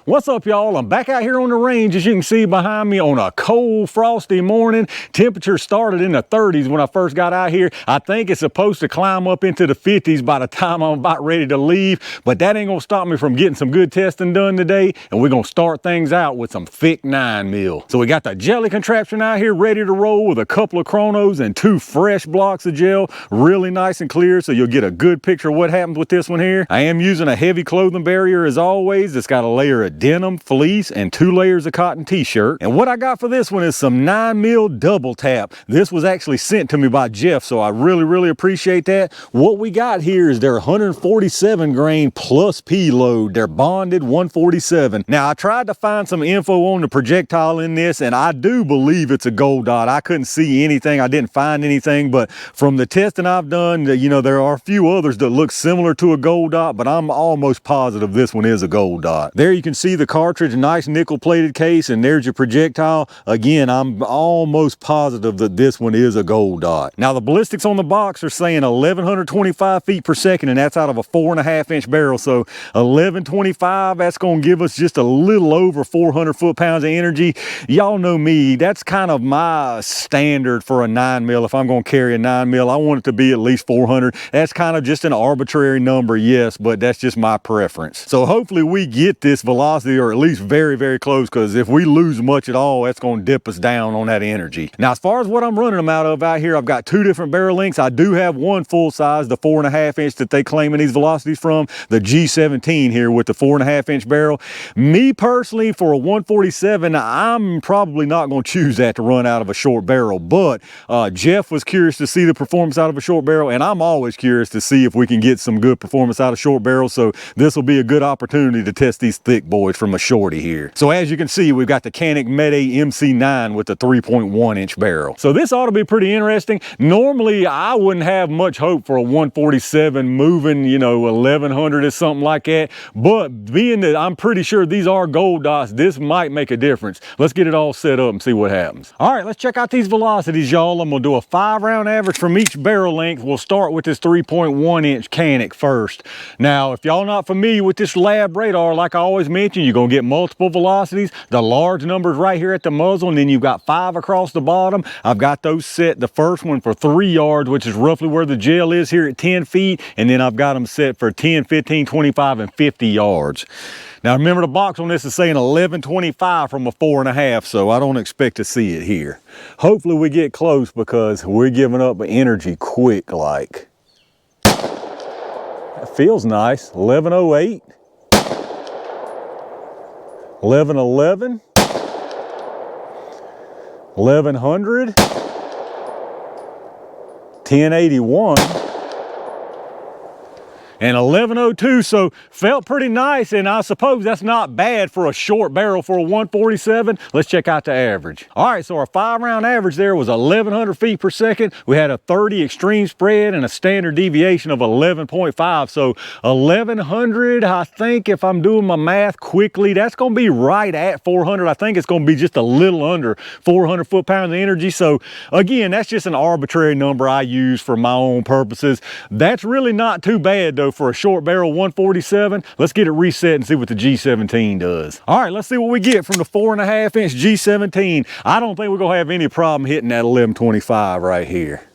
What's up, y'all? I'm back out here on the range, as you can see behind me, on a cold, frosty morning. Temperature started in the 30s when I first got out here. I think it's supposed to climb up into the 50s by the time I'm about ready to leave, but that ain't gonna stop me from getting some good testing done today, and we're gonna start things out with some thick 9mm. So we got the jelly contraption out here ready to roll with a couple of chronos and 2 fresh blocks of gel, really nice and clear, so you'll get a good picture of what happens with this one here. I am using a heavy clothing barrier as always. It's got a layer of denim, fleece, and 2 layers of cotton t-shirt. And what I got for this one is some 9mm double tap. This was actually sent to me by Jeff, so I really appreciate that. What we got here is their 147 grain plus P load. They're bonded 147. Now I tried to find some info on the projectile in this, and I do believe it's a gold dot. I couldn't see anything, I didn't find anything, but from the testing I've done, you know, there are a few others that look similar to a gold dot, but I'm almost positive this one is a gold dot. There you can see the cartridge, nice nickel plated case, and there's your projectile. Again, I'm almost positive that this one is a gold dot. Now the ballistics on the box are saying 1125 feet per second, and that's out of a 4.5-inch barrel. So 1125, that's gonna give us just a little over 400 foot-pounds of energy. Y'all know me, that's kind of my standard for a 9mm. If I'm gonna carry a 9mm, I want it to be at least 400. That's kind of just an arbitrary number, yes, but that's just my preference. So hopefully we get this velocity, or at least very close, because if we lose much at all, that's going to dip us down on that energy. Now, as far as what I'm running them out here, I've got 2 different barrel lengths. I do have one full size, the 4.5-inch that they claiming these velocities from, the G17 here with the 4.5-inch barrel. Me personally, for a 147, I'm probably not going to choose that to run out of a short barrel, but Jeff was curious to see the performance out of a short barrel, and I'm always curious to see if we can get some good performance out of short barrels, so this will be a good opportunity to test these thick boys from a shorty here. So as you can see, we've got the Canik Mete MC9 with the 3.1-inch barrel. So this ought to be pretty interesting. Normally, I wouldn't have much hope for a 147 moving, you know, 1100 or something like that, but being that I'm pretty sure these are gold dots, this might make a difference. Let's get it all set up and see what happens. All right, let's check out these velocities, y'all. I'm gonna do a 5-round average from each barrel length. We'll start with this 3.1-inch Canik first. Now, if y'all not familiar with this lab radar, like I always mention, you're gonna get multiple velocities. The large numbers right here at the muzzle, and then you've got 5 across the bottom. I've got those set, the first one for 3 yards, which is roughly where the gel is here at 10 feet, and then I've got them set for 10, 15, 25, and 50 yards. Now remember, the box on this is saying 1125 from a 4.5, so I don't expect to see it here. Hopefully we get close, because we're giving up energy quick like. That feels nice. 1108. 1111. 1100. 1081. And 1102, so felt pretty nice, and I suppose that's not bad for a short barrel for a 147. Let's check out the average. All right, so our 5-round average there was 1100 feet per second. We had a 30 extreme spread and a standard deviation of 11.5, so 1100, I think if I'm doing my math quickly, that's gonna be right at 400. I think it's gonna be just a little under 400 foot-pounds of energy. So again, that's just an arbitrary number I use for my own purposes. That's really not too bad though for a short barrel 147. Let's get it reset and see what the G17 does. All right, let's see what we get from the 4.5-inch G17. I don't think we're gonna have any problem hitting that 1125 right here.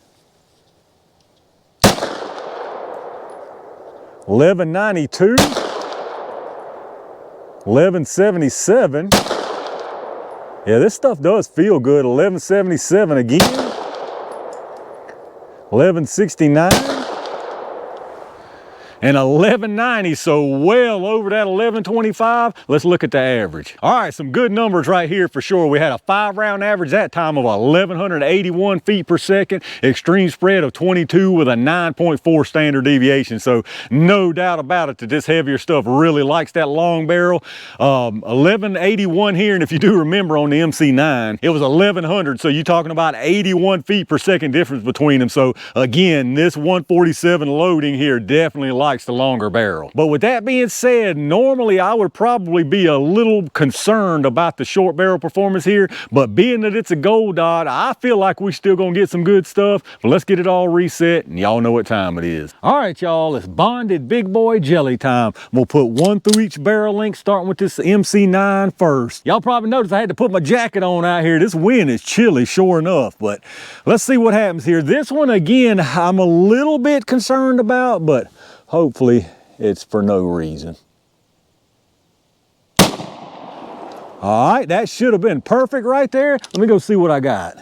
1192. 1177. Yeah, this stuff does feel good. 1177 again. 1169. And 1190, so well over that 1125. Let's look at the average. All right, some good numbers right here for sure. We had a 5-round average that time of 1181 feet per second, extreme spread of 22 with a 9.4 standard deviation. So no doubt about it that this heavier stuff really likes that long barrel. 1181 here, and if you do remember on the MC9, it was 1100, so you're talking about 81 feet per second difference between them. So again, this 147 loading here definitely likes likes the longer barrel. But with that being said, normally I would probably be a little concerned about the short barrel performance here, but being that it's a gold dot, I feel like we still gonna get some good stuff. But let's get it all reset, and y'all know what time it is. All right, y'all, it's bonded big boy jelly time. We'll put one through each barrel link, starting with this MC9 first. Y'all probably noticed I had to put my jacket on out here. This wind is chilly, sure enough, but let's see what happens here. This one, again, I'm a little bit concerned about, but hopefully it's for no reason. All right, that should have been perfect right there. Let me go see what I got.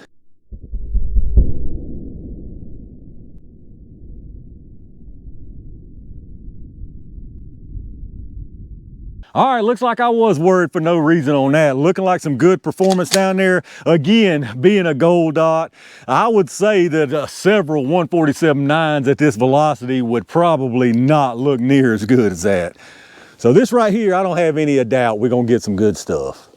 All right, looks like I was worried for no reason on that. Looking like some good performance down there. Again, being a gold dot, I would say that several 147.9s at this velocity would probably not look near as good as that. So this right here, I don't have any doubt we're gonna get some good stuff.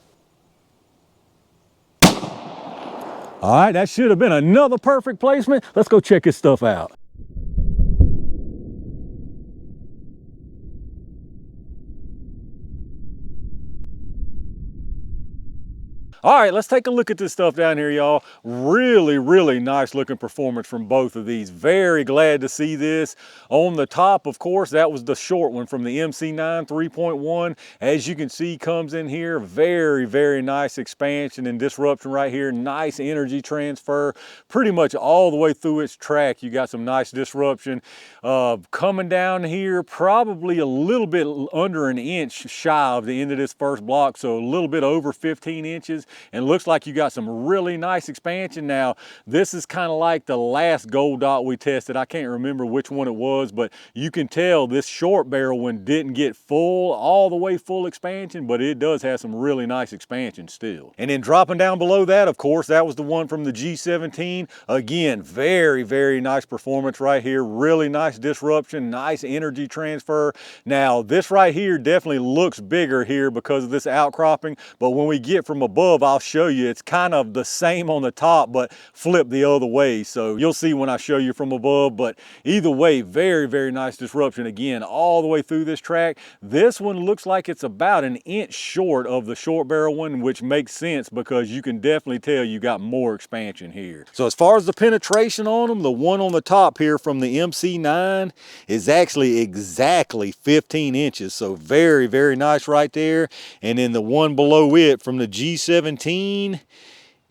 All right, that should have been another perfect placement. Let's go check this stuff out. All right, let's take a look at this stuff down here, y'all. Really, really nice looking performance from both of these. Very glad to see this. On the top, of course, that was the short one from the MC9 3.1. As you can see, comes in here. Very, very nice expansion and disruption right here. Nice energy transfer. Pretty much all the way through its track, you got some nice disruption. Coming down here, probably a little bit under an inch shy of the end of this first block, so a little bit over 15 inches. And looks like you got some really nice expansion. Now, this is kind of like the last gold dot we tested. I can't remember which one it was, but you can tell this short barrel one didn't get all the way full expansion, but it does have some really nice expansion still. And then dropping down below that, of course, that was the one from the G17. Again, very, very nice performance right here. Really nice disruption, nice energy transfer. Now, this right here definitely looks bigger here because of this outcropping, but when we get from above, I'll show you, it's kind of the same on the top, but flip the other way. So you'll see when I show you from above, but either way, very, very nice disruption. Again, all the way through this track. This one looks like it's about an inch short of the short barrel one, which makes sense because you can definitely tell you got more expansion here. So as far as the penetration on them, the one on the top here from the MC9 is actually exactly 15 inches. So very, very nice right there. And then the one below it from the G17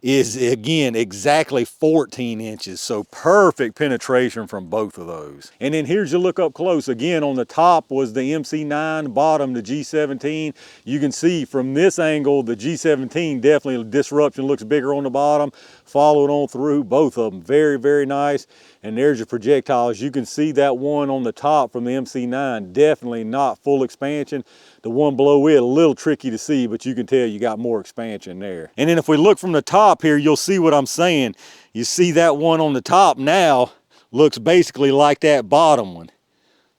is, again, exactly 14 inches. So perfect penetration from both of those. And then here's your look up close. Again, on the top was the MC9, bottom the G17. You can see from this angle, the G17 definitely disruption looks bigger on the bottom. Followed on through, both of them very, very nice. And there's your projectiles. You can see that one on the top from the MC9, definitely not full expansion. The one below it, a little tricky to see, but you can tell you got more expansion there. And then if we look from the top here, you'll see what I'm saying. You see that one on the top now looks basically like that bottom one.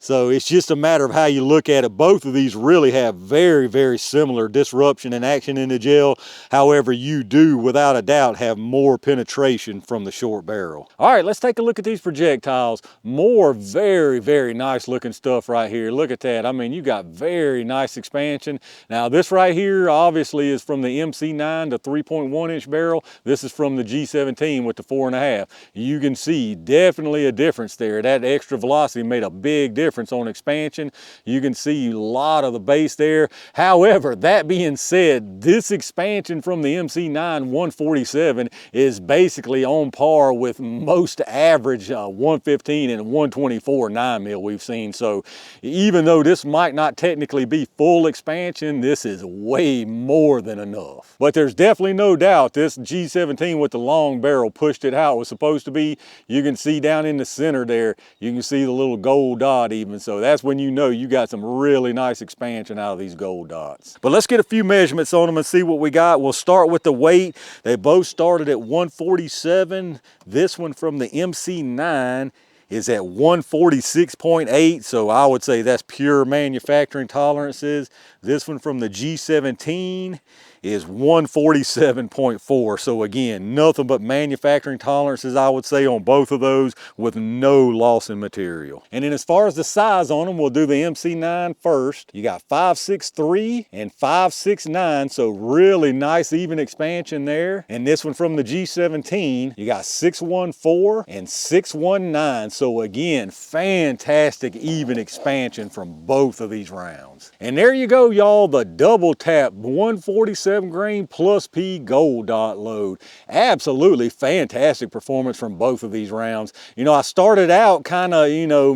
So it's just a matter of how you look at it. Both of these really have very, very similar disruption and action in the gel. However, you do, without a doubt, have more penetration from the short barrel. All right, let's take a look at these projectiles. More very, very nice looking stuff right here. Look at that. I mean, you got very nice expansion. Now, this right here obviously is from the MC9, the 3.1 inch barrel. This is from the G17 with the 4.5. You can see definitely a difference there. That extra velocity made a big difference on expansion. You can see a lot of the base there. However, that being said, this expansion from the MC9 147 is basically on par with most average 115 and 124 9mm we've seen. So even though this might not technically be full expansion, this is way more than enough. But there's definitely no doubt this G17 with the long barrel pushed it how it was supposed to be. You can see down in the center there, you can see the little gold dot even. So that's when you know you got some really nice expansion out of these gold dots. But let's get a few measurements on them and see what we got. We'll start with the weight. They both started at 147. This one from the MC9 is at 146.8, so I would say that's pure manufacturing tolerances. This one from the G17 is 147.4. So again, nothing but manufacturing tolerances, I would say, on both of those with no loss in material. And then as far as the size on them, we'll do the MC9 first. You got 5.63 and 5.69, so really nice even expansion there. And this one from the G17, you got 6.14 and 6.19. So again, fantastic even expansion from both of these rounds. And there you go, y'all, the DoubleTap 147 grain plus P gold dot load. Absolutely fantastic performance from both of these rounds. You know, I started out kind of, you know,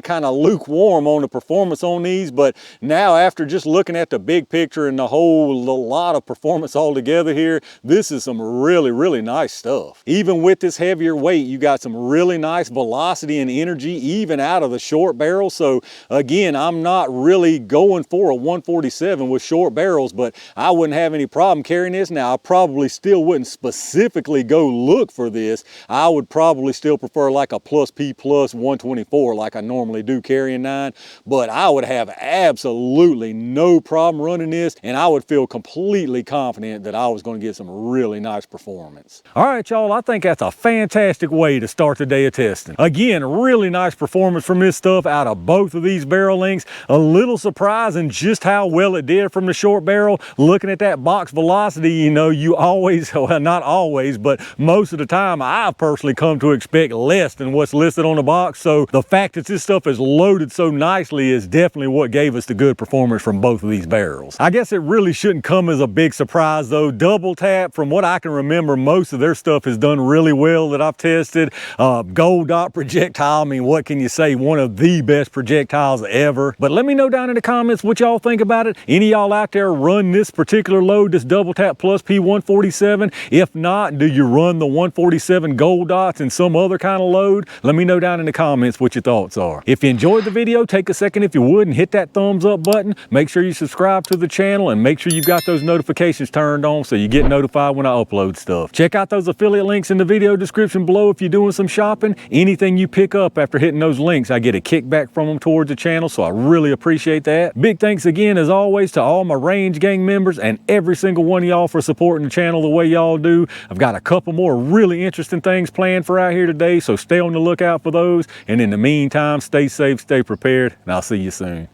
kind of lukewarm on the performance on these, but now after just looking at the big picture and the whole lot of performance all together here, this is some really nice stuff. Even with this heavier weight, you got some really nice velocity and energy even out of the short barrel. So again, I'm not really going for a 147 with short barrels, but I wouldn't have any problem carrying this. Now, I probably still wouldn't specifically go look for this. I would probably still prefer like a plus P plus 124 like I normally do carrying 9, but I would have absolutely no problem running this, and I would feel completely confident that I was going to get some really nice performance. All right, y'all, I think that's a fantastic way to start the day of testing. Again, really nice performance from this stuff out of both of these barrel lengths. A little surprising just how well it did from the short barrel. Looking at that box velocity, you know, you always, well, not always, but most of the time, I've personally come to expect less than what's listed on the box. So the fact that this stuff is loaded so nicely is definitely what gave us the good performance from both of these barrels. I guess it really shouldn't come as a big surprise though. DoubleTap, from what I can remember, most of their stuff has done really well that I've tested. Gold dot projectile, I mean, what can you say? One of the best projectiles ever. But let me know down in the comments what y'all think about it. Any of y'all out there run this particular load, this DoubleTap plus P147? If not, do you run the 147 gold dots in some other kind of load? Let me know down in the comments what your thoughts are. If you enjoyed the video, take a second if you would and hit that thumbs up button. Make sure you subscribe to the channel and make sure you've got those notifications turned on so you get notified when I upload stuff. Check out those affiliate links in the video description below if you're doing some shopping. Anything you pick up after hitting those links, I get a kickback from them towards the channel, so I really appreciate that. Big thanks again, as always, to all my Range Gang members and every single one of y'all for supporting the channel the way y'all do. I've got a couple more really interesting things planned for out here today, so stay on the lookout for those. And in the meantime, stay safe, stay prepared, and I'll see you soon.